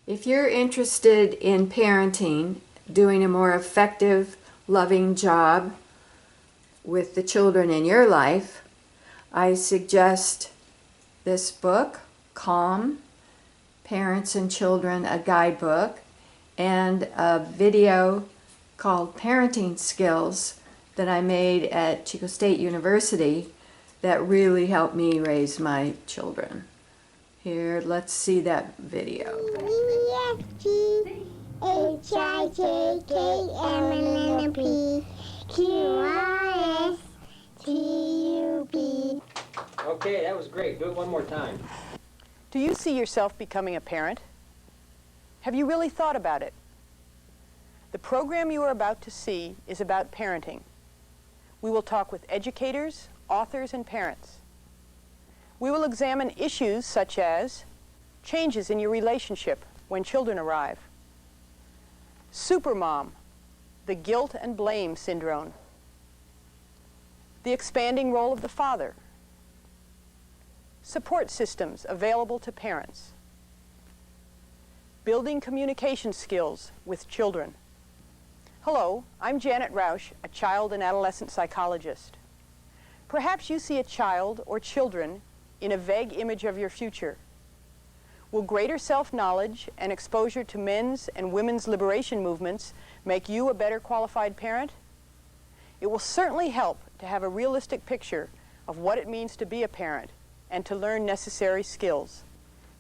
If you're interested in parenting, doing a more effective, loving job with the children in your life, I suggest this book, Calm, Parents and Children, a Guidebook, and a video called Parenting Skills that I made at Chico State University that really helped me raise my children. Here, let's see that video. Okay, that was great. Do it one more time. Do you see yourself becoming a parent? Have you really thought about it? The program you are about to see is about parenting. We will talk with educators, authors, and parents. We will examine issues such as changes in your relationship when children arrive, supermom, the guilt and blame syndrome, the expanding role of the father, support systems available to parents, building communication skills with children. Hello, I'm Janet Rausch, a child and adolescent psychologist. Perhaps you see a child or children in a vague image of your future. Will greater self-knowledge and exposure to men's and women's liberation movements make you a better qualified parent? It will certainly help to have a realistic picture of what it means to be a parent and to learn necessary skills.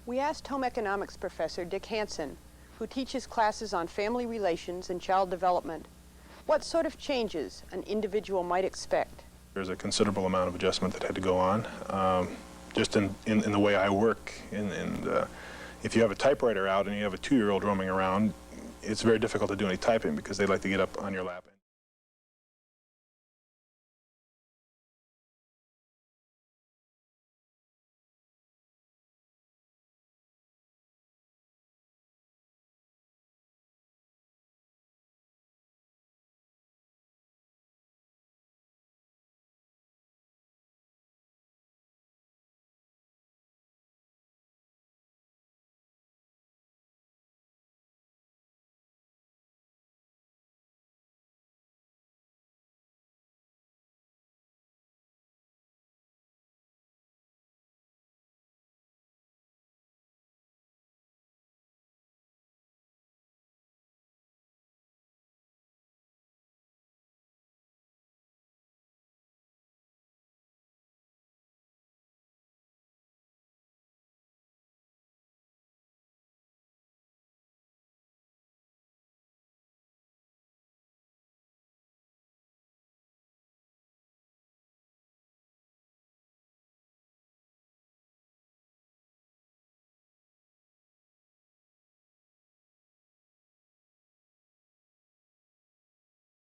We asked home economics professor Dick Hansen, who teaches classes on family relations and child development, what sort of changes an individual might expect. There's a considerable amount of adjustment that had to go on, just in the way I work. If you have a typewriter out and you have a 2-year-old roaming around, it's very difficult to do any typing because they like to get up on your lap.